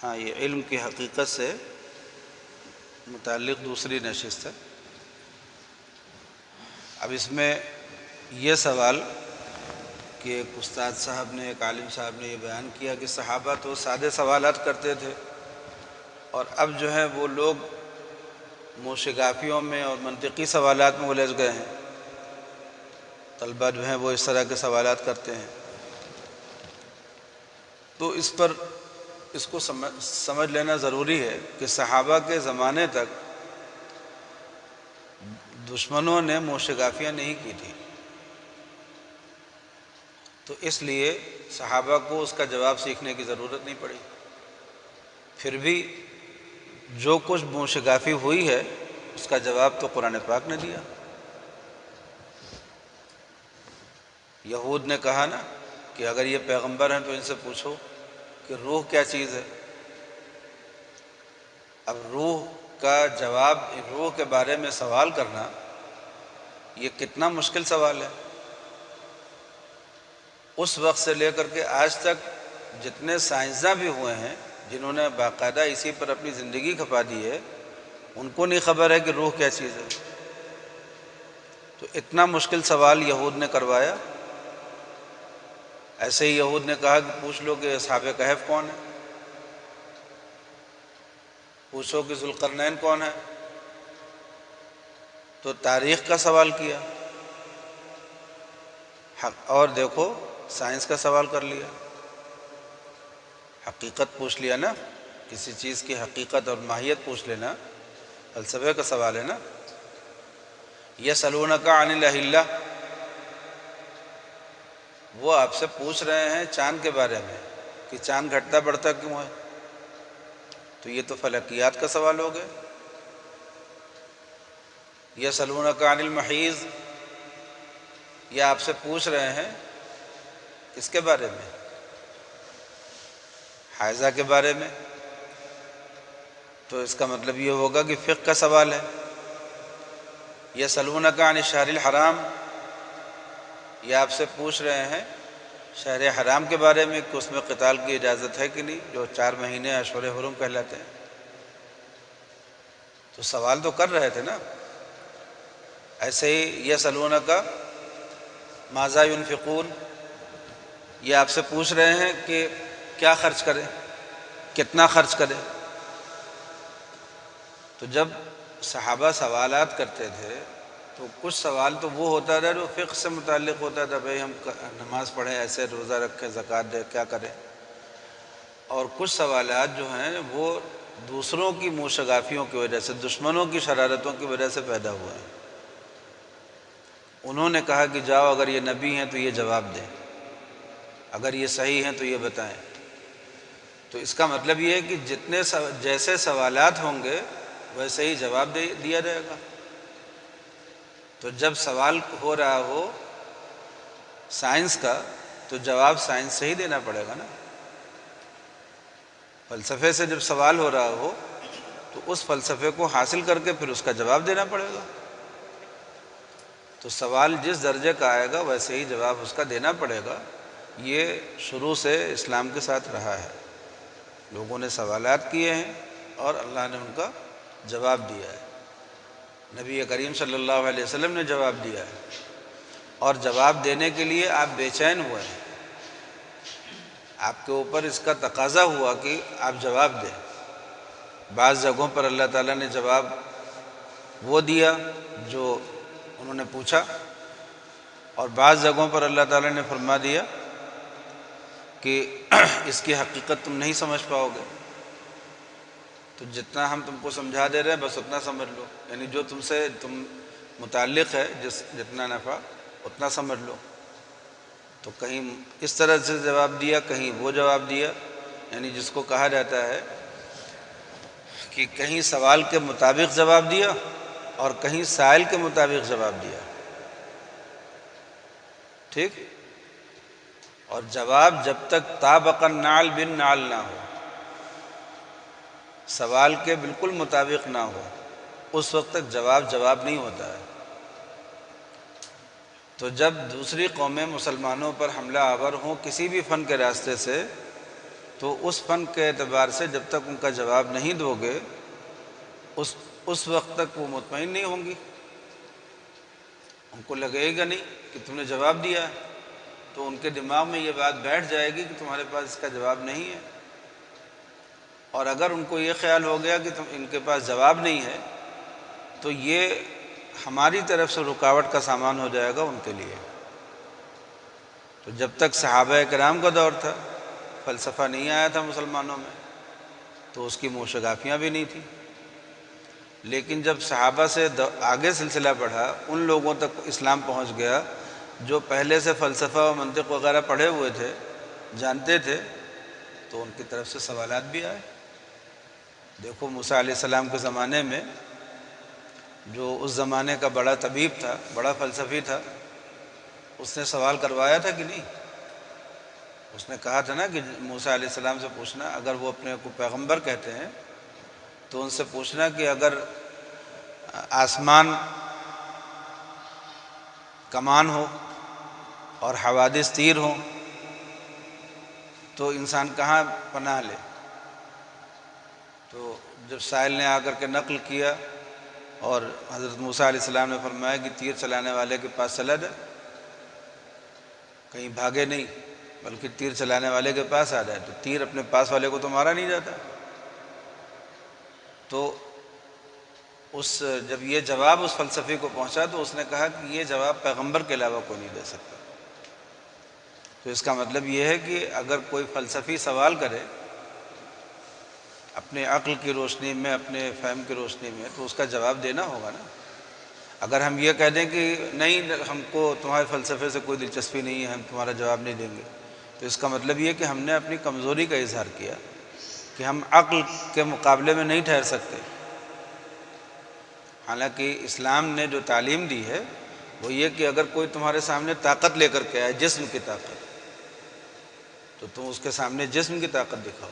ہاں، یہ علم کی حقیقت سے متعلق دوسری نشست ہے۔ اب اس میں یہ سوال کہ ایک استاد صاحب نے، ایک عالم صاحب نے یہ بیان کیا کہ صحابہ تو سادے سوالات کرتے تھے، اور اب جو ہے وہ لوگ موشگافیوں میں اور منطقی سوالات میں الجھ گئے ہیں، طلبہ جو ہیں وہ اس طرح کے سوالات کرتے ہیں۔ تو اس پر اس کو سمجھ لینا ضروری ہے کہ صحابہ کے زمانے تک دشمنوں نے موشگافیاں نہیں کی تھی، تو اس لیے صحابہ کو اس کا جواب سیکھنے کی ضرورت نہیں پڑی۔ پھر بھی جو کچھ موشگافی ہوئی ہے اس کا جواب تو قرآن پاک نے دیا۔ یہود نے کہا نا کہ اگر یہ پیغمبر ہیں تو ان سے پوچھو کہ روح کیا چیز ہے۔ اب روح کا جواب، روح کے بارے میں سوال کرنا یہ کتنا مشکل سوال ہے۔ اس وقت سے لے کر کے آج تک جتنے سائنسداں بھی ہوئے ہیں جنہوں نے باقاعدہ اسی پر اپنی زندگی کھپا دی ہے، ان کو نہیں خبر ہے کہ روح کیا چیز ہے۔ تو اتنا مشکل سوال یہود نے کروایا۔ ایسے ہی یہود نے کہا کہ پوچھ لو کہ اصحاب کہف کون ہے، پوچھو کہ ذوالقرنین کون ہے۔ تو تاریخ کا سوال کیا، اور دیکھو سائنس کا سوال کر لیا، حقیقت پوچھ لیا نا، کسی چیز کی حقیقت اور ماہیت پوچھ لینا فلسفے کا سوال ہے نا۔ یسألونک عن الأہلہ، وہ آپ سے پوچھ رہے ہیں چاند کے بارے میں کہ چاند گھٹتا بڑھتا کیوں ہے، تو یہ تو فلکیات کا سوال ہو گیا۔ یسألونک عن المحیض، یہ آپ سے پوچھ رہے ہیں کس کے بارے میں، حائضہ کے بارے میں، تو اس کا مطلب یہ ہوگا کہ فقہ کا سوال ہے۔ یسألونک عن الشہر الحرام، یہ آپ سے پوچھ رہے ہیں شہر حرام کے بارے میں کہ اس میں قتال کی اجازت ہے کہ نہیں، جو 4 مہینے اشہر حرم کہلاتے ہیں۔ تو سوال تو کر رہے تھے نا۔ ایسے ہی یسألونک ماذا ينفقون، یہ آپ سے پوچھ رہے ہیں کہ کیا خرچ کریں، کتنا خرچ کریں۔ تو جب صحابہ سوالات کرتے تھے تو کچھ سوال تو وہ ہوتا تھا جو فقہ سے متعلق ہوتا تھا، بھئی ہم نماز پڑھیں، ایسے روزہ رکھیں، زکوٰۃ دیں، کیا کریں۔ اور کچھ سوالات جو ہیں وہ دوسروں کی موشگافیوں کی وجہ سے، دشمنوں کی شرارتوں کی وجہ سے پیدا ہوئے ہیں۔ انہوں نے کہا کہ جاؤ اگر یہ نبی ہیں تو یہ جواب دیں، اگر یہ صحیح ہیں تو یہ بتائیں۔ تو اس کا مطلب یہ ہے کہ جتنے جیسے سوالات ہوں گے ویسے ہی جواب دیا جائے گا۔ تو جب سوال ہو رہا ہو سائنس کا تو جواب سائنس سے ہی دینا پڑے گا نا۔ فلسفے سے جب سوال ہو رہا ہو تو اس فلسفے کو حاصل کر کے پھر اس کا جواب دینا پڑے گا۔ تو سوال جس درجے کا آئے گا ویسے ہی جواب اس کا دینا پڑے گا۔ یہ شروع سے اسلام کے ساتھ رہا ہے، لوگوں نے سوالات کیے ہیں اور اللہ نے ان کا جواب دیا ہے، نبی کریم صلی اللہ علیہ وسلم نے جواب دیا ہے، اور جواب دینے کے لیے آپ بے چین ہوئے ہیں، آپ کے اوپر اس کا تقاضا ہوا کہ آپ جواب دیں۔ بعض جگہوں پر اللہ تعالیٰ نے جواب وہ دیا جو انہوں نے پوچھا، اور بعض جگہوں پر اللہ تعالیٰ نے فرما دیا کہ اس کی حقیقت تم نہیں سمجھ پاؤ گے، تو جتنا ہم تم کو سمجھا دے رہے ہیں بس اتنا سمجھ لو، یعنی جو تم متعلق ہے جتنا نفع اتنا سمجھ لو۔ تو کہیں اس طرح سے جواب دیا، کہیں وہ جواب دیا، یعنی جس کو کہا جاتا ہے کہ کہیں سوال کے مطابق جواب دیا اور کہیں سائل کے مطابق جواب دیا، ٹھیک۔ اور جواب جب تک طابق النعل بالنعل نہ ہو، سوال کے بالکل مطابق نہ ہو، اس وقت تک جواب نہیں ہوتا ہے۔ تو جب دوسری قومیں مسلمانوں پر حملہ آور ہوں کسی بھی فن کے راستے سے، تو اس فن کے اعتبار سے جب تک ان کا جواب نہیں دو گے اس وقت تک وہ مطمئن نہیں ہوں گی، ان کو لگے گا نہیں کہ تم نے جواب دیا ہے، تو ان کے دماغ میں یہ بات بیٹھ جائے گی کہ تمہارے پاس اس کا جواب نہیں ہے۔ اور اگر ان کو یہ خیال ہو گیا کہ ان کے پاس جواب نہیں ہے تو یہ ہماری طرف سے رکاوٹ کا سامان ہو جائے گا ان کے لیے۔ تو جب تک صحابہ کرام کا دور تھا فلسفہ نہیں آیا تھا مسلمانوں میں، تو اس کی موشگافیاں بھی نہیں تھیں، لیکن جب صحابہ سے آگے سلسلہ بڑھا، ان لوگوں تک اسلام پہنچ گیا جو پہلے سے فلسفہ و منطق وغیرہ پڑھے ہوئے تھے، جانتے تھے، تو ان کی طرف سے سوالات بھی آئے۔ دیکھو موسیٰ علیہ السلام کے زمانے میں جو اس زمانے کا بڑا طبیب تھا، بڑا فلسفی تھا، اس نے سوال کروایا تھا کہ نہیں؟ اس نے کہا تھا نا کہ موسیٰ علیہ السلام سے پوچھنا، اگر وہ اپنے کو پیغمبر کہتے ہیں تو ان سے پوچھنا کہ اگر آسمان کمان ہو اور حوادث تیر ہوں تو انسان کہاں پناہ لے؟ تو جب سائل نے آ کر کے نقل کیا اور حضرت موسیٰ علیہ السلام نے فرمایا کہ تیر چلانے والے کے پاس چلا جائے، کہیں بھاگے نہیں بلکہ تیر چلانے والے کے پاس آ جائے، تو تیر اپنے پاس والے کو تو مارا نہیں جاتا۔ تو جب یہ جواب اس فلسفی کو پہنچا تو اس نے کہا کہ یہ جواب پیغمبر کے علاوہ کوئی نہیں دے سکتا۔ تو اس کا مطلب یہ ہے کہ اگر کوئی فلسفی سوال کرے اپنے عقل کی روشنی میں، اپنے فہم کی روشنی میں، تو اس کا جواب دینا ہوگا نا۔ اگر ہم یہ کہہ دیں کہ نہیں ہم کو تمہارے فلسفے سے کوئی دلچسپی نہیں ہے، ہم تمہارا جواب نہیں دیں گے، تو اس کا مطلب یہ کہ ہم نے اپنی کمزوری کا اظہار کیا کہ ہم عقل کے مقابلے میں نہیں ٹھہر سکتے۔ حالانکہ اسلام نے جو تعلیم دی ہے وہ یہ کہ اگر کوئی تمہارے سامنے طاقت لے کر کے آئے، جسم کی طاقت، تو تم اس کے سامنے جسم کی طاقت دکھاؤ۔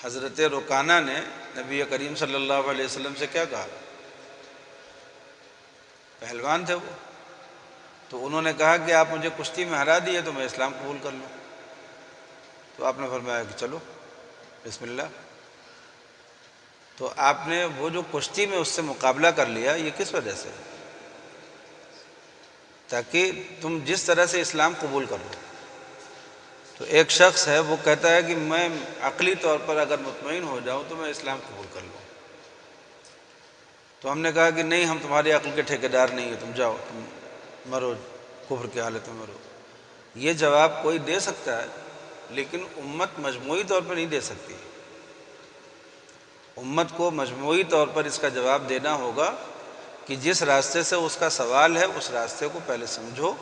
حضرت رکانہ نے نبی کریم صلی اللہ علیہ وسلم سے کیا کہا؟ پہلوان تھے وہ، تو انہوں نے کہا کہ آپ مجھے کشتی میں ہرا دیے تو میں اسلام قبول کر لوں۔ تو آپ نے فرمایا کہ چلو بسم اللہ۔ تو آپ نے وہ جو کشتی میں اس سے مقابلہ کر لیا، یہ کس وجہ سے؟ تاکہ تم جس طرح سے اسلام قبول کر لو۔ تو ایک شخص ہے وہ کہتا ہے کہ میں عقلی طور پر اگر مطمئن ہو جاؤں تو میں اسلام قبول کر لوں۔ تو ہم نے کہا کہ نہیں، ہم تمہاری عقل کے ٹھیکیدار نہیں ہیں، تم جاؤ، تم مرو، کفر کی حالت میں مرو۔ یہ جواب کوئی دے سکتا ہے لیکن امت مجموعی طور پر نہیں دے سکتی۔ امت کو مجموعی طور پر اس کا جواب دینا ہوگا کہ جس راستے سے اس کا سوال ہے اس راستے کو پہلے سمجھو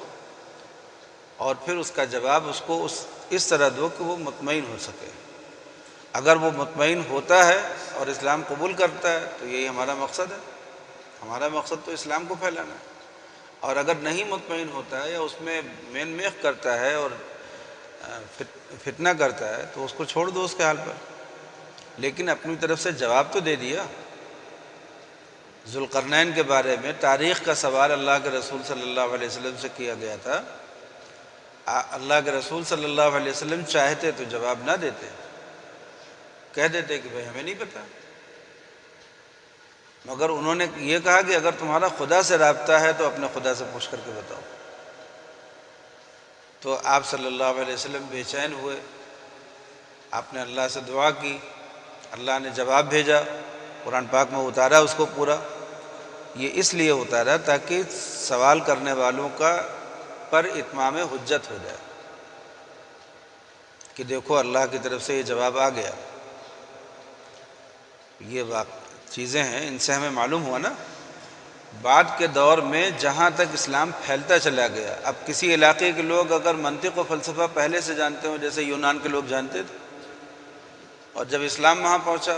اور پھر اس کا جواب اس کو اس طرح دو کہ وہ مطمئن ہو سکے۔ اگر وہ مطمئن ہوتا ہے اور اسلام قبول کرتا ہے تو یہی ہمارا مقصد ہے۔ ہمارا مقصد تو اسلام کو پھیلانا ہے۔ اور اگر نہیں مطمئن ہوتا ہے یا اس میں مین میخ کرتا ہے اور فتنہ کرتا ہے تو اس کو چھوڑ دو اس کے حال پر، لیکن اپنی طرف سے جواب تو دے دیا۔ ذوالقرنین کے بارے میں تاریخ کا سوال اللہ کے رسول صلی اللہ علیہ وسلم سے کیا گیا تھا۔ اللہ کے رسول صلی اللہ علیہ وسلم چاہتے تو جواب نہ دیتے، کہہ دیتے کہ بھائی ہمیں نہیں پتہ، مگر انہوں نے یہ کہا کہ اگر تمہارا خدا سے رابطہ ہے تو اپنے خدا سے پوچھ کر کے بتاؤ۔ تو آپ صلی اللہ علیہ وسلم بے چین ہوئے، آپ نے اللہ سے دعا کی، اللہ نے جواب بھیجا، قرآن پاک میں اتارا اس کو پورا۔ یہ اس لیے اتارا تاکہ سوال کرنے والوں کا پر اتمام حجت ہو جائے کہ دیکھو اللہ کی طرف سے یہ جواب آ گیا۔ یہ چیزیں ہیں، ان سے ہمیں معلوم ہوا نا بعد کے دور میں جہاں تک اسلام پھیلتا چلا گیا۔ اب کسی علاقے کے لوگ اگر منطق و فلسفہ پہلے سے جانتے ہوں، جیسے یونان کے لوگ جانتے تھے، اور جب اسلام وہاں پہنچا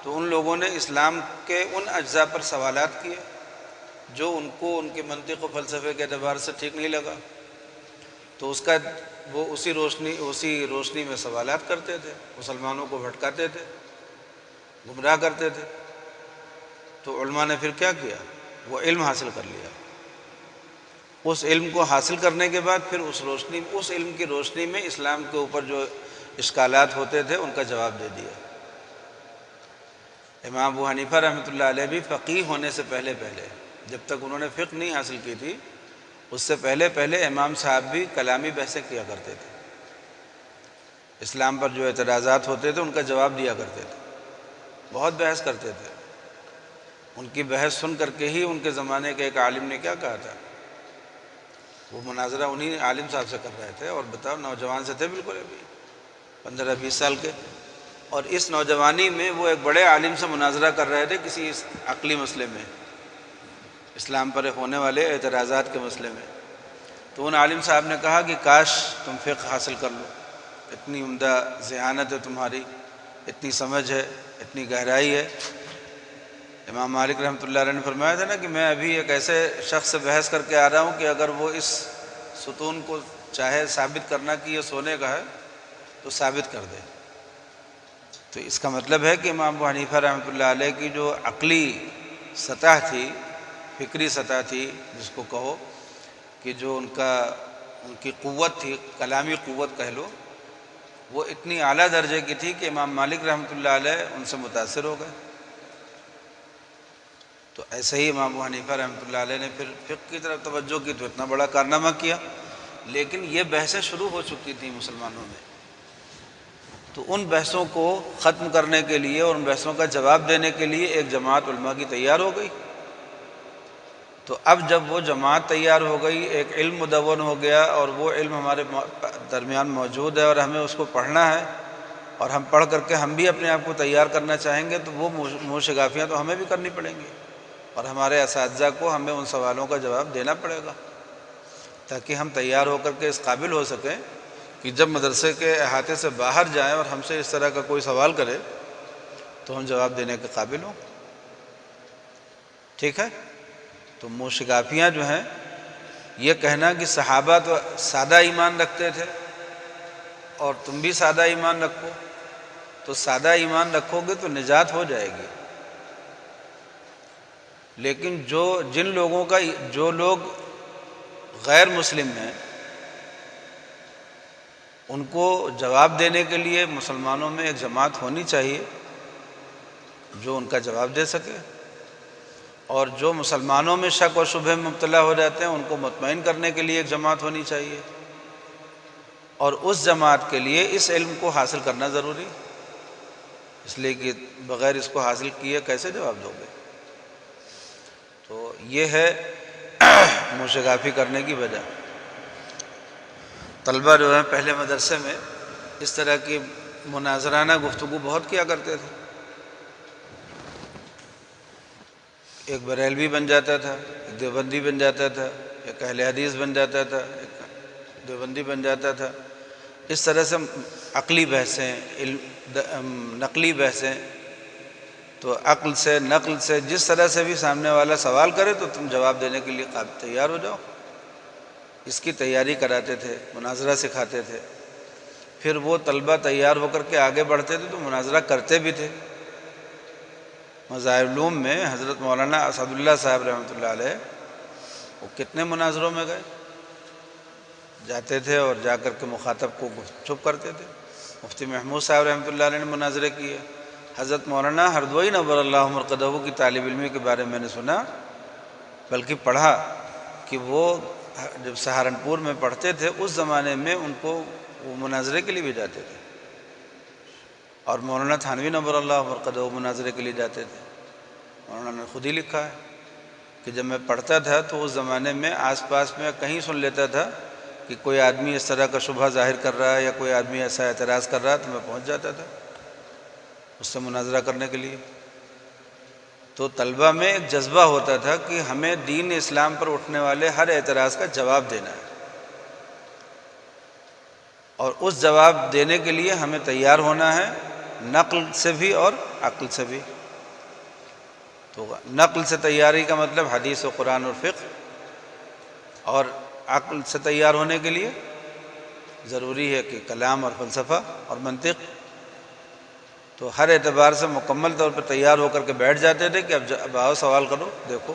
تو ان لوگوں نے اسلام کے ان اجزاء پر سوالات کیے جو ان کو ان کے منطق و فلسفے کے اعتبار سے ٹھیک نہیں لگا، تو اس کا وہ اسی روشنی میں سوالات کرتے تھے، مسلمانوں کو بھٹکاتے تھے، گمراہ کرتے تھے۔ تو علماء نے پھر کیا کیا؟ وہ علم حاصل کر لیا، اس علم کو حاصل کرنے کے بعد پھر اس علم کی روشنی میں اسلام کے اوپر جو اشکالات ہوتے تھے ان کا جواب دے دیا۔ امام ابو حنیفہ رحمۃ اللہ علیہ بھی فقیہ ہونے سے پہلے جب تک انہوں نے فقہ نہیں حاصل کی تھی، اس سے پہلے امام صاحب بھی کلامی بحثیں کیا کرتے تھے، اسلام پر جو اعتراضات ہوتے تھے ان کا جواب دیا کرتے تھے، بہت بحث کرتے تھے۔ ان کی بحث سن کر کے ہی ان کے زمانے کے ایک عالم نے کیا کہا تھا، وہ مناظرہ انہی عالم صاحب سے کر رہے تھے، اور بتاؤ نوجوان سے تھے بالکل ابھی 15-20 سال کے، اور اس نوجوانی میں وہ ایک بڑے عالم سے مناظرہ کر رہے تھے کسی عقلی مسئلے میں، اسلام پر ہونے والے اعتراضات کے مسئلے میں۔ تو ان عالم صاحب نے کہا کہ کاش تم فقہ حاصل کر لو، اتنی عمدہ ذہانت ہے تمہاری، اتنی سمجھ ہے، اتنی گہرائی ہے۔ امام مالک رحمۃ اللہ علیہ نے فرمایا تھا نا کہ میں ابھی ایک ایسے شخص سے بحث کر کے آ رہا ہوں کہ اگر وہ اس ستون کو چاہے ثابت کرنا کہ یہ سونے کا ہے تو ثابت کر دے۔ تو اس کا مطلب ہے کہ امام ابو حنیفہ رحمۃ اللہ علیہ کی جو عقلی سطح تھی، فکری سطح تھی جس کو کہو، کہ جو ان کی قوت تھی، کلامی قوت کہہ لو، وہ اتنی اعلیٰ درجے کی تھی کہ امام مالک رحمۃ اللہ علیہ ان سے متاثر ہو گئے۔ تو ایسے ہی امام ابو حنیفہ رحمۃ اللہ علیہ نے پھر فقہ کی طرف توجہ کی تو اتنا بڑا کارنامہ کیا، لیکن یہ بحثیں شروع ہو چکی تھیں مسلمانوں میں، تو ان بحثوں کو ختم کرنے کے لیے اور ان بحثوں کا جواب دینے کے لیے ایک جماعت علماء کی تیار ہو گئی۔ تو اب جب وہ جماعت تیار ہو گئی، ایک علم مدون ہو گیا، اور وہ علم ہمارے درمیان موجود ہے اور ہمیں اس کو پڑھنا ہے، اور ہم پڑھ کر کے ہم بھی اپنے آپ کو تیار کرنا چاہیں گے، تو وہ منہ شگافیاں تو ہمیں بھی کرنی پڑیں گی، اور ہمارے اساتذہ کو ہمیں ان سوالوں کا جواب دینا پڑے گا، تاکہ ہم تیار ہو کر کے اس قابل ہو سکیں کہ جب مدرسے کے احاطے سے باہر جائیں اور ہم سے اس طرح کا کوئی سوال کرے تو ہم جواب دینے کے قابل ہوں۔ ٹھیک ہے؟ تو منہ شگافیاں جو ہیں، یہ کہنا کہ صحابہ تو سادہ ایمان رکھتے تھے اور تم بھی سادہ ایمان رکھو، تو سادہ ایمان رکھو گے تو نجات ہو جائے گی، لیکن جو لوگ غیر مسلم ہیں ان کو جواب دینے کے لیے مسلمانوں میں ایک جماعت ہونی چاہیے جو ان کا جواب دے سکے، اور جو مسلمانوں میں شک و شبہ میں مبتلا ہو جاتے ہیں ان کو مطمئن کرنے کے لیے ایک جماعت ہونی چاہیے، اور اس جماعت کے لیے اس علم کو حاصل کرنا ضروری، اس لیے کہ بغیر اس کو حاصل کیے کیسے جواب دو گے؟ تو یہ ہے منہ شگافی کرنے کی وجہ۔ طلبہ جو ہیں پہلے مدرسے میں اس طرح کی مناظرانہ گفتگو بہت کیا کرتے تھے، ایک بریلوی بن جاتا تھا، ایک دیوبندی بن جاتا تھا، ایک اہل حدیث بن جاتا تھا، ایک دیوبندی بن جاتا تھا، اس طرح سے عقلی بحثیں، نقلی بحثیں، تو عقل سے نقل سے جس طرح سے بھی سامنے والا سوال کرے تو تم جواب دینے کے لیے تیار ہو جاؤ، اس کی تیاری کراتے تھے، مناظرہ سکھاتے تھے۔ پھر وہ طلبہ تیار ہو کر کے آگے بڑھتے تھے تو مناظرہ کرتے بھی تھے۔ مذاہب العلوم میں حضرت مولانا اسد اللہ صاحب رحمۃ اللہ علیہ وہ کتنے مناظروں میں گئے، جاتے تھے اور جا کر کے مخاطب کو چپ کرتے تھے۔ مفتی محمود صاحب رحمۃ اللہ علیہ نے مناظرے کیے۔ حضرت مولانا ہردوئی نور اللہ مرقدہ کی طالب علمی کے بارے میں نے سنا، بلکہ پڑھا کہ وہ جب سہارنپور میں پڑھتے تھے اس زمانے میں ان کو وہ مناظرے کے لیے بھی جاتے تھے، اور مولانا تھانوی نور اللہ مرقدہ مناظرے کے لیے جاتے تھے۔ مولانا نے خود ہی لکھا ہے کہ جب میں پڑھتا تھا تو اس زمانے میں آس پاس میں کہیں سن لیتا تھا کہ کوئی آدمی اس طرح کا شبہ ظاہر کر رہا ہے یا کوئی آدمی ایسا اعتراض کر رہا ہے تو میں پہنچ جاتا تھا اس سے مناظرہ کرنے کے لیے۔ تو طلبہ میں ایک جذبہ ہوتا تھا کہ ہمیں دین اسلام پر اٹھنے والے ہر اعتراض کا جواب دینا ہے، اور اس جواب دینے کے لیے ہمیں تیار ہونا ہے، نقل سے بھی اور عقل سے بھی۔ تو نقل سے تیاری کا مطلب حدیث و قرآن اور فقہ، اور عقل سے تیار ہونے کے لیے ضروری ہے کہ کلام اور فلسفہ اور منطق۔ تو ہر اعتبار سے مکمل طور پر تیار ہو کر کے بیٹھ جاتے تھے کہ اب آؤ سوال کرو، دیکھو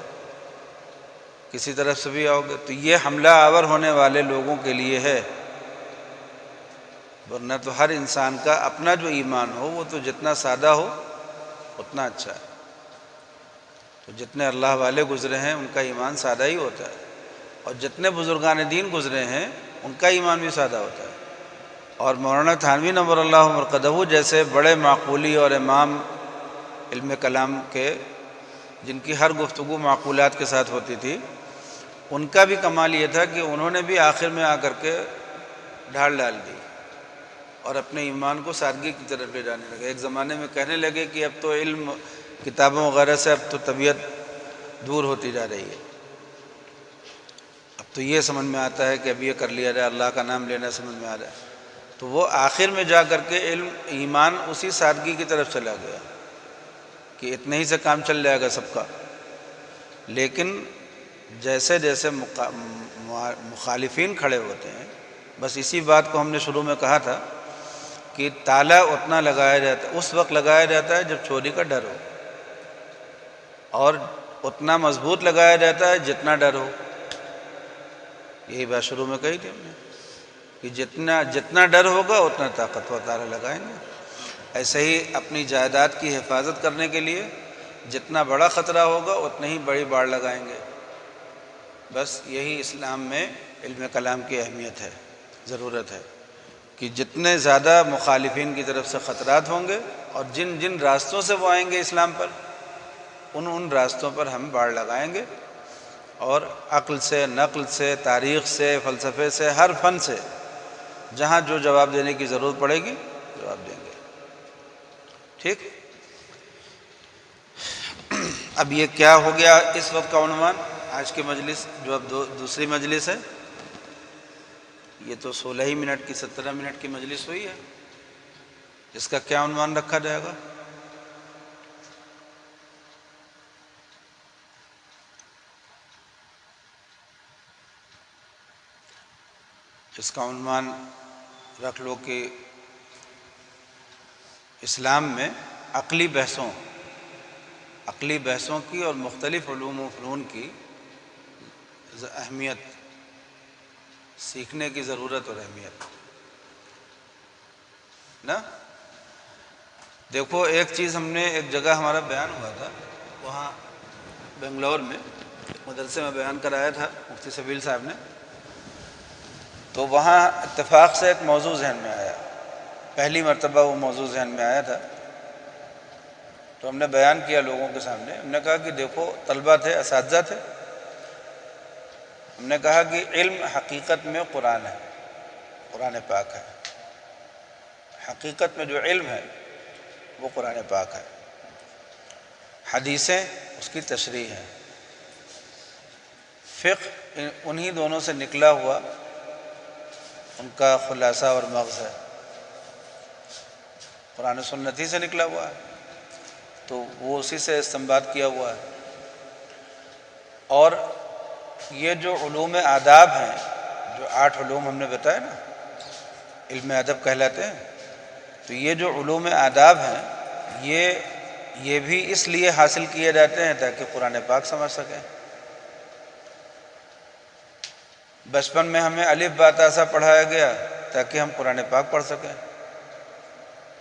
کسی طرف سے بھی آؤ گے تو یہ حملہ آور ہونے والے لوگوں کے لیے ہے، ورنہ تو ہر انسان کا اپنا جو ایمان ہو وہ تو جتنا سادہ ہو اتنا اچھا ہے۔ تو جتنے اللہ والے گزرے ہیں ان کا ایمان سادہ ہی ہوتا ہے، اور جتنے بزرگان دین گزرے ہیں ان کا ایمان بھی سادہ ہوتا ہے۔ اور مولانا تھانوی نور اللہ مرقدہ جیسے بڑے معقولی اور امام علم کلام کے، جن کی ہر گفتگو معقولات کے ساتھ ہوتی تھی، ان کا بھی کمال یہ تھا کہ انہوں نے بھی آخر میں آ کر کے ڈھال ڈال دی اور اپنے ایمان کو سادگی کی طرف لے جانے لگے۔ ایک زمانے میں کہنے لگے کہ اب تو علم کتابوں وغیرہ سے اب تو طبیعت دور ہوتی جا رہی ہے، اب تو یہ سمجھ میں آتا ہے کہ اب یہ کر لیا جائے، اللہ کا نام لینا سمجھ میں آ رہا ہے۔ تو وہ آخر میں جا کر کے علم ایمان اسی سادگی کی طرف چلا گیا کہ اتنے ہی سے کام چل جائے گا سب کا۔ لیکن جیسے جیسے مخالفین کھڑے ہوتے ہیں، بس اسی بات کو ہم نے شروع میں کہا تھا کہ تالا اتنا لگایا جاتا ہے، اس وقت لگایا جاتا ہے جب چوری کا ڈر ہو، اور اتنا مضبوط لگایا جاتا ہے جتنا ڈر ہو۔ یہی بات شروع میں کہی تھی ہم نے کہ جتنا ڈر ہوگا اتنا طاقتور تالا لگائیں گے۔ ایسے ہی اپنی جائیداد کی حفاظت کرنے کے لیے جتنا بڑا خطرہ ہوگا اتنی ہی بڑی باڑ لگائیں گے۔ بس یہی اسلام میں علم کلام کی اہمیت ہے، ضرورت ہے کہ جتنے زیادہ مخالفین کی طرف سے خطرات ہوں گے اور جن جن راستوں سے وہ آئیں گے اسلام پر، ان راستوں پر ہم باڑ لگائیں گے، اور عقل سے، نقل سے، تاریخ سے، فلسفے سے، ہر فن سے جہاں جو جواب دینے کی ضرورت پڑے گی جواب دیں گے۔ ٹھیک، اب یہ کیا ہو گیا اس وقت کا عنوان آج کی مجلس، جو اب دوسری مجلس ہے؟ یہ تو 16 ہی منٹ کی 17 منٹ کی مجلس ہوئی ہے، اس کا کیا عنوان رکھا جائے گا؟ اس کا عنوان رکھ لو کہ اسلام میں عقلی بحثوں کی اور مختلف علوم و فنون کی اہمیت، سیکھنے کی ضرورت اور اہمیت نا۔ دیکھو ایک چیز ہم نے، ایک جگہ ہمارا بیان ہوا تھا، وہاں بنگلور میں مدرسے میں بیان کرایا تھا مفتی سبیل صاحب نے، تو وہاں اتفاق سے ایک موضوع ذہن میں آیا، پہلی مرتبہ وہ موضوع ذہن میں آیا تھا، تو ہم نے بیان کیا لوگوں کے سامنے۔ ہم نے کہا کہ دیکھو، طلبہ تھے، اساتذہ تھے، ہم نے کہا کہ علم حقیقت میں قرآن ہے، قرآن پاک ہے۔ حقیقت میں جو علم ہے وہ قرآن پاک ہے، حدیثیں اس کی تشریح ہیں، فقہ انہی دونوں سے نکلا ہوا ان کا خلاصہ اور مغز ہے، قرآن و سنت ہی سے نکلا ہوا ہے، تو وہ اسی سے استنباط کیا ہوا ہے۔ اور یہ جو علوم آداب ہیں، جو 8 علوم ہم نے بتایا نا، علم ادب کہلاتے ہیں، تو یہ جو علوم آداب ہیں یہ بھی اس لیے حاصل کیے جاتے ہیں تاکہ قرآن پاک سمجھ سکیں۔ بچپن میں ہمیں الف با تا سا پڑھایا گیا تاکہ ہم قرآن پاک پڑھ سکیں،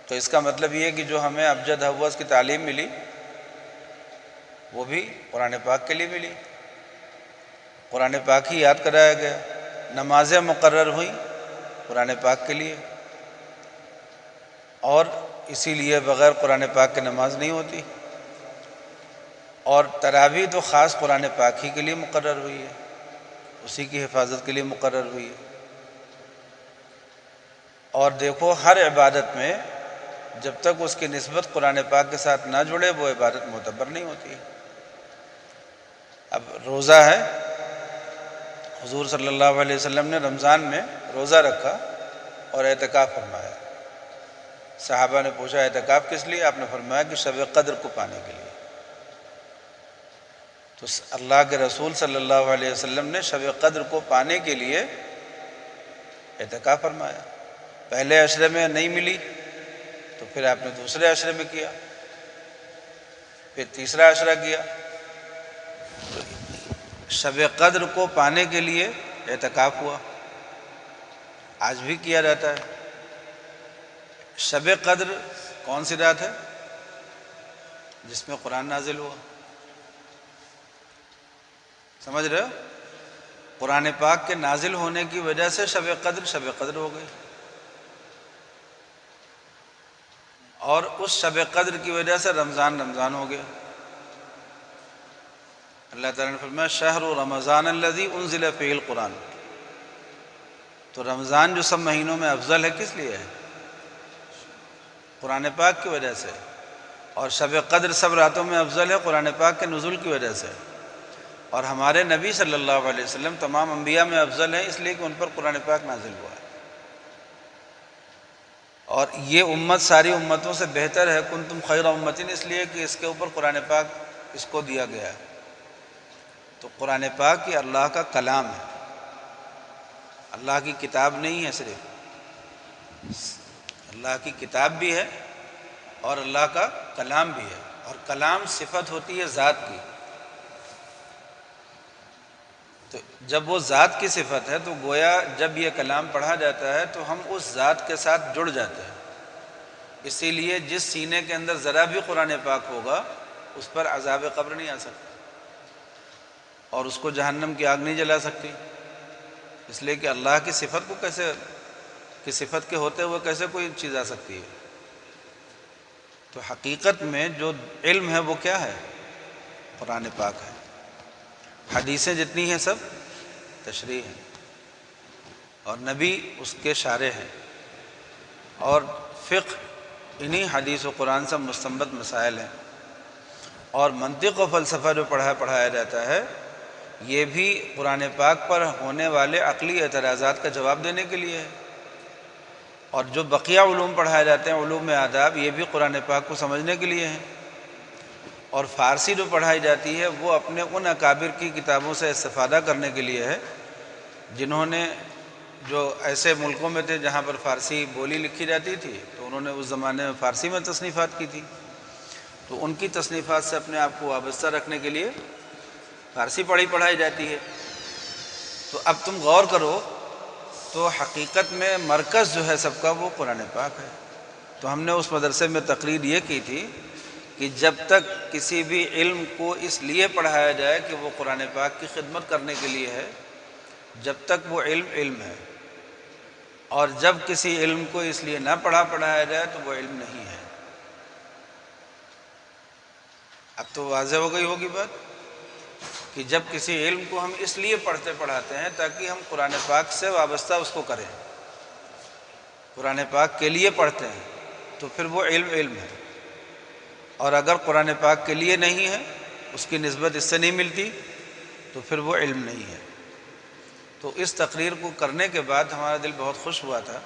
تو اس کا مطلب یہ کہ جو ہمیں ابجد حوض کی تعلیم ملی وہ بھی قرآن پاک کے لیے ملی، قرآن پاک ہی یاد کرایا گیا، نمازیں مقرر ہوئیں قرآن پاک کے لیے، اور اسی لیے بغیر قرآن پاک کے نماز نہیں ہوتی، اور تراویح تو خاص قرآن پاک ہی کے لیے مقرر ہوئی ہے، اسی کی حفاظت کے لیے مقرر ہوئی ہے۔ اور دیکھو ہر عبادت میں جب تک اس کی نسبت قرآن پاک کے ساتھ نہ جڑے وہ عبادت معتبر نہیں ہوتی ہے۔ اب روزہ ہے، حضور صلی اللہ علیہ وسلم نے رمضان میں روزہ رکھا اور اعتکاف فرمایا، صحابہ نے پوچھا اعتکاف کس لیے؟ آپ نے فرمایا کہ شب قدر کو پانے کے لیے۔ تو اللہ کے رسول صلی اللہ علیہ وسلم نے شب قدر کو پانے کے لیے اعتکاف فرمایا، پہلے عشرے میں نہیں ملی تو پھر آپ نے دوسرے عشرے میں کیا، پھر تیسرا عشرہ کیا، شب قدر کو پانے کے لیے اعتکاف ہوا، آج بھی کیا جاتا ہے۔ شب قدر کون سی رات ہے؟ جس میں قرآن نازل ہوا، سمجھ رہے ہو؟ قرآن پاک کے نازل ہونے کی وجہ سے شب قدر ہو گئی، اور اس شب قدر کی وجہ سے رمضان ہو گیا۔ اللہ تعالیٰ نے فرمایا شہر رمضان الذی انزل فیہ القرآن، تو رمضان جو سب مہینوں میں افضل ہے کس لیے ہے؟ قرآن پاک کی وجہ سے۔ اور شب قدر سب راتوں میں افضل ہے قرآن پاک کے نزول کی وجہ سے۔ اور ہمارے نبی صلی اللہ علیہ وسلم تمام انبیاء میں افضل ہیں اس لیے کہ ان پر قرآن پاک نازل ہوا ہے۔ اور یہ امت ساری امتوں سے بہتر ہے، کنتم خیر امۃ، اس لیے کہ اس کے اوپر قرآن پاک اس کو دیا گیا ہے۔ تو قرآن پاک یہ اللہ کا کلام ہے، اللہ کی کتاب نہیں ہے، صرف اللہ کی کتاب بھی ہے اور اللہ کا کلام بھی ہے۔ اور کلام صفت ہوتی ہے ذات کی، تو جب وہ ذات کی صفت ہے تو گویا جب یہ کلام پڑھا جاتا ہے تو ہم اس ذات کے ساتھ جڑ جاتے ہیں۔ اسی لیے جس سینے کے اندر ذرا بھی قرآن پاک ہوگا اس پر عذاب قبر نہیں آ سکتا، اور اس کو جہنم کی آگ نہیں جلا سکتی، اس لیے کہ اللہ کی صفت کو کہ صفت کے ہوتے ہوئے کیسے کوئی چیز آ سکتی ہے۔ تو حقیقت میں جو علم ہے وہ کیا ہے؟ قرآن پاک ہے۔ حدیثیں جتنی ہیں سب تشریح ہیں، اور نبی اس کے شارح ہیں، اور فقہ انہی حدیث و قرآن سے مستنبط مسائل ہیں۔ اور منطق و فلسفہ جو پڑھایا جاتا ہے یہ بھی قرآن پاک پر ہونے والے عقلی اعتراضات کا جواب دینے کے لیے ہے۔ اور جو بقیہ علوم پڑھائے جاتے ہیں، علوم آداب، یہ بھی قرآن پاک کو سمجھنے کے لیے ہیں۔ اور فارسی جو پڑھائی جاتی ہے وہ اپنے ان اکابر کی کتابوں سے استفادہ کرنے کے لیے ہے جنہوں نے، جو ایسے ملکوں میں تھے جہاں پر فارسی بولی لکھی جاتی تھی، تو انہوں نے اس زمانے میں فارسی میں تصنیفات کی تھی، تو ان کی تصنیفات سے اپنے آپ کو وابستہ رکھنے کے لیے فارسی پڑھائی جاتی ہے۔ تو اب تم غور کرو تو حقیقت میں مرکز جو ہے سب کا وہ قرآن پاک ہے۔ تو ہم نے اس مدرسے میں تقریر یہ کی تھی کہ جب تک کسی بھی علم کو اس لیے پڑھایا جائے کہ وہ قرآن پاک کی خدمت کرنے کے لیے ہے، جب تک وہ علم ہے، اور جب کسی علم کو اس لیے نہ پڑھایا جائے تو وہ علم نہیں ہے۔ اب تو واضح ہو گئی ہوگی بات کہ جب کسی علم کو ہم اس لیے پڑھاتے ہیں تاکہ ہم قرآن پاک سے وابستہ اس کو کریں، قرآن پاک کے لیے پڑھتے ہیں، تو پھر وہ علم ہے۔ اور اگر قرآن پاک کے لیے نہیں ہے، اس کی نسبت اس سے نہیں ملتی، تو پھر وہ علم نہیں ہے۔ تو اس تقریر کو کرنے کے بعد ہمارا دل بہت خوش ہوا تھا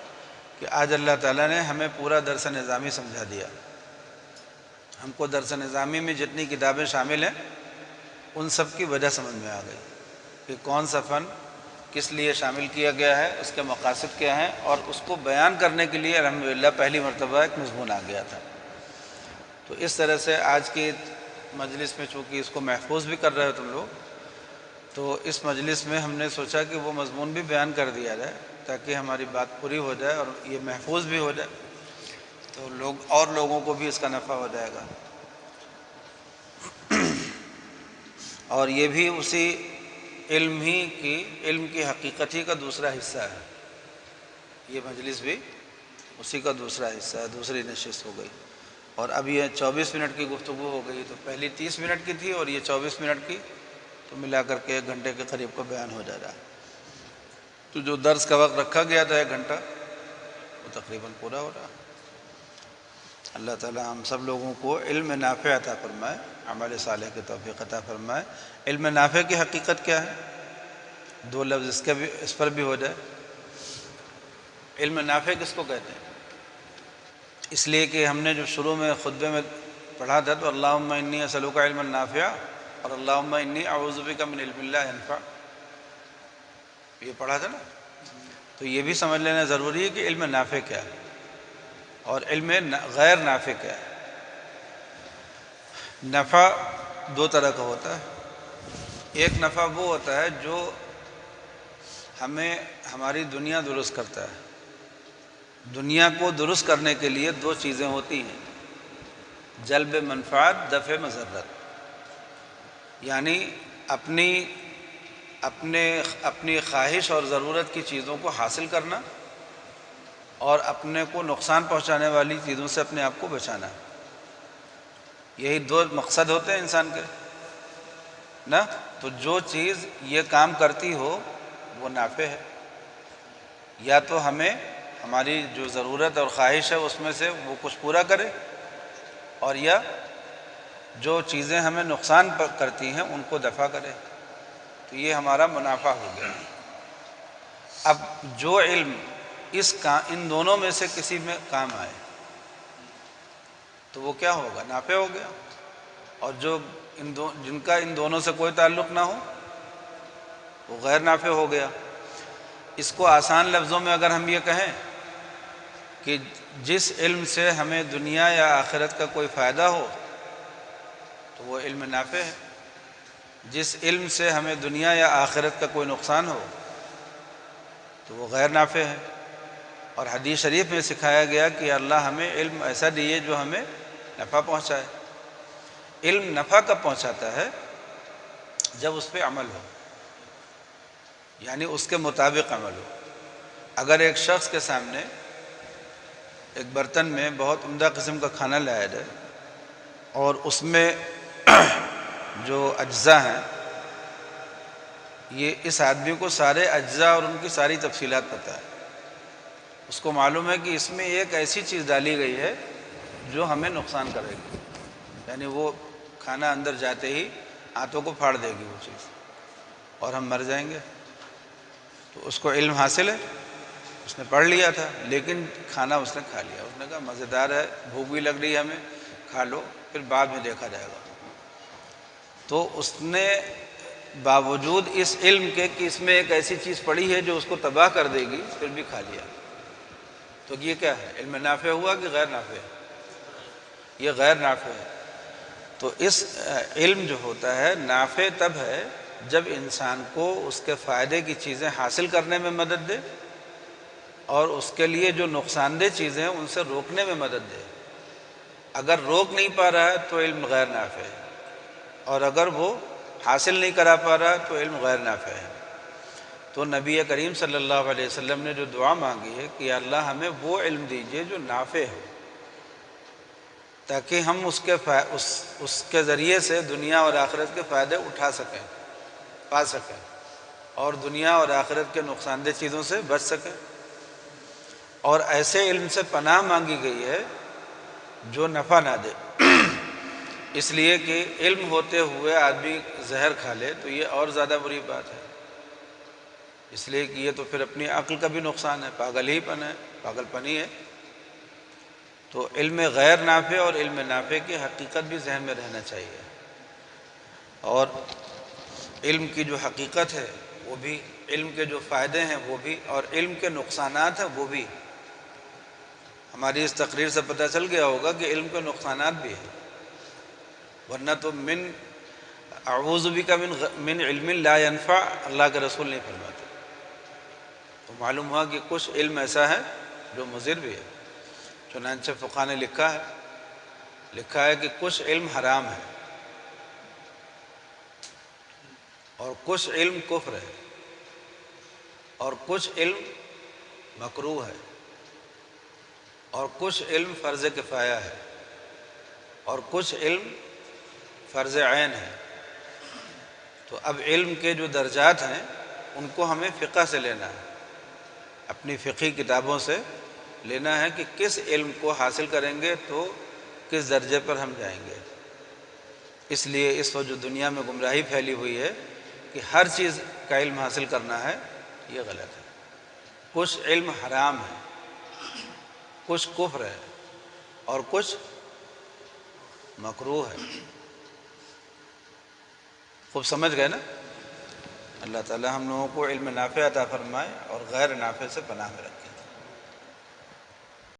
کہ آج اللہ تعالیٰ نے ہمیں پورا درس نظامی سمجھا دیا۔ ہم کو درس نظامی میں جتنی کتابیں شامل ہیں ان سب کی وجہ سمجھ میں آ گئی کہ کون سا فن کس لیے شامل کیا گیا ہے، اس کے مقاصد کیا ہیں، اور اس کو بیان کرنے کے لیے الحمدللہ پہلی مرتبہ ایک مضمون آ گیا تھا۔ تو اس طرح سے آج کی مجلس میں چونکہ اس کو محفوظ بھی کر رہے ہو تم لوگ، تو اس مجلس میں ہم نے سوچا کہ وہ مضمون بھی بیان کر دیا جائے تاکہ ہماری بات پوری ہو جائے اور یہ محفوظ بھی ہو جائے، تو لوگوں کو بھی اس کا نفع ہو جائے گا۔ اور یہ بھی اسی علم کی حقیقت ہی کا دوسرا حصہ ہے، یہ مجلس بھی اسی کا دوسرا حصہ ہے، دوسری نشست ہو گئی۔ اور اب یہ 24 منٹ کی گفتگو ہو گئی، تو پہلی 30 منٹ کی تھی اور یہ 24 منٹ کی، تو ملا کر کے 1 گھنٹے کے قریب کا بیان ہو جا رہا ہے۔ تو جو درس کا وقت رکھا گیا تھا 1 گھنٹہ، وہ تقریباً پورا ہو رہا ہے۔ اللہ تعالی ہم سب لوگوں کو علم نافع عطا فرمائے، عمل صالح کی توفیق عطا فرمائے۔ علم نافع کی حقیقت کیا ہے؟ 2 لفظ اس پر بھی ہو جائے۔ علم نافع کس کو کہتے ہیں؟ اس لیے کہ ہم نے جو شروع میں خطبے میں پڑھا تھا، تو اللہم انی اسألک علما نافعا اور اللہم انی اعوذ بک من علم لا ینفع، یہ پڑھا تھا نا۔ تو یہ بھی سمجھ لینا ضروری ہے کہ علم نافع کیا ہے اور علم غیر نافع کیا ہے۔ نفع 2 طرح کا ہوتا ہے، ایک نفع وہ ہوتا ہے جو ہمیں ہماری دنیا درست کرتا ہے. دنیا کو درست کرنے کے لیے دو چیزیں ہوتی ہیں: جلب منفعت، دفع مضرت. یعنی اپنی خواہش اور ضرورت کی چیزوں کو حاصل کرنا اور اپنے کو نقصان پہنچانے والی چیزوں سے اپنے آپ کو بچانا. یہی دو مقصد ہوتے ہیں انسان کے نا. تو جو چیز یہ کام کرتی ہو وہ نافع ہے. یا تو ہمیں ہماری جو ضرورت اور خواہش ہے اس میں سے وہ کچھ پورا کرے، اور یا جو چیزیں ہمیں نقصان کرتی ہیں ان کو دفع کرے. تو یہ ہمارا منافع ہو گیا. اب جو علم ان دونوں میں سے کسی میں کام آئے تو وہ کیا ہوگا؟ نافع ہو گیا. اور جو جن کا ان دونوں سے کوئی تعلق نہ ہو وہ غیر نافع ہو گیا. اس کو آسان لفظوں میں اگر ہم یہ کہیں کہ جس علم سے ہمیں دنیا یا آخرت کا کوئی فائدہ ہو تو وہ علم نافع ہے. جس علم سے ہمیں دنیا یا آخرت کا کوئی نقصان ہو تو وہ غیر نافع ہے. اور حدیث شریف میں سکھایا گیا کہ اللہ ہمیں علم ایسا دیے جو ہمیں نفع پہنچائے. علم نفع کب پہنچاتا ہے؟ جب اس پہ عمل ہو، یعنی اس کے مطابق عمل ہو. اگر ایک شخص کے سامنے ایک برتن میں بہت عمدہ قسم کا کھانا لایا جائے اور اس میں جو اجزاء ہیں، یہ اس آدمی کو سارے اجزاء اور ان کی ساری تفصیلات پتہ ہے، اس کو معلوم ہے کہ اس میں ایک ایسی چیز ڈالی گئی ہے جو ہمیں نقصان کرے گی، یعنی وہ کھانا اندر جاتے ہی ہاتھوں کو پھاڑ دے گی وہ چیز اور ہم مر جائیں گے. تو اس کو علم حاصل ہے، اس نے پڑھ لیا تھا، لیکن کھانا اس نے کھا لیا. اس نے کہا مزیدار ہے، بھوک بھی لگ رہی ہے ہمیں، کھا لو، پھر بعد میں دیکھا جائے گا. تو اس نے باوجود اس علم کے کہ اس میں ایک ایسی چیز پڑی ہے جو اس کو تباہ کر دے گی، پھر بھی کھا لیا. تو یہ کیا ہے؟ علم نافع ہوا کہ غیر نافع ہے؟ یہ غیر نافع ہے. تو اس علم جو ہوتا ہے نافع تب ہے جب انسان کو اس کے فائدے کی چیزیں حاصل کرنے میں مدد دے اور اس کے لیے جو نقصان دہ چیزیں ہیں ان سے روکنے میں مدد دے. اگر روک نہیں پا رہا ہے تو علم غیر نافع ہے، اور اگر وہ حاصل نہیں کرا پا رہا تو علم غیر نافع ہے. تو نبی کریم صلی اللہ علیہ وسلم نے جو دعا مانگی ہے کہ یا اللہ ہمیں وہ علم دیجیے جو نافع ہو، تاکہ ہم اس کے ذریعے سے دنیا اور آخرت کے فائدے اٹھا سکیں، پا سکیں، اور دنیا اور آخرت کے نقصان دہ چیزوں سے بچ سکیں. اور ایسے علم سے پناہ مانگی گئی ہے جو نفع نہ دے. اس لیے کہ علم ہوتے ہوئے آدمی زہر کھا لے تو یہ اور زیادہ بری بات ہے، اس لیے کہ یہ تو پھر اپنی عقل کا بھی نقصان ہے، پاگل پنی ہے. تو علم غیر نافع اور علم نافع کی حقیقت بھی ذہن میں رہنا چاہیے. اور علم کی جو حقیقت ہے وہ بھی، علم کے جو فائدے ہیں وہ بھی، اور علم کے نقصانات ہیں وہ بھی. ہماری اس تقریر سے پتہ چل گیا ہوگا کہ علم کے نقصانات بھی ہیں، ورنہ تو اعوذ بک من علم لا ينفع اللہ کے رسول نہیں فرماتے. تو معلوم ہوا کہ کچھ علم ایسا ہے جو مضر بھی ہے. چنانچہ فقہاء نے لکھا ہے کہ کچھ علم حرام ہے اور کچھ علم کفر ہے اور کچھ علم مکروہ ہے اور کچھ علم فرض کفایہ ہے اور کچھ علم فرض عین ہے. تو اب علم کے جو درجات ہیں ان کو ہمیں فقہ سے لینا ہے، اپنی فقہی کتابوں سے لینا ہے کہ کس علم کو حاصل کریں گے تو کس درجے پر ہم جائیں گے. اس لیے اس وقت جو دنیا میں گمراہی پھیلی ہوئی ہے کہ ہر چیز کا علم حاصل کرنا ہے، یہ غلط ہے. کچھ علم حرام ہے، کچھ کفر ہے اور کچھ مکروہ ہے. خوب سمجھ گئے نا؟ اللہ تعالی ہم لوگوں کو علم نافع عطا فرمائے اور غیر نافع سے پناہ میں رکھے.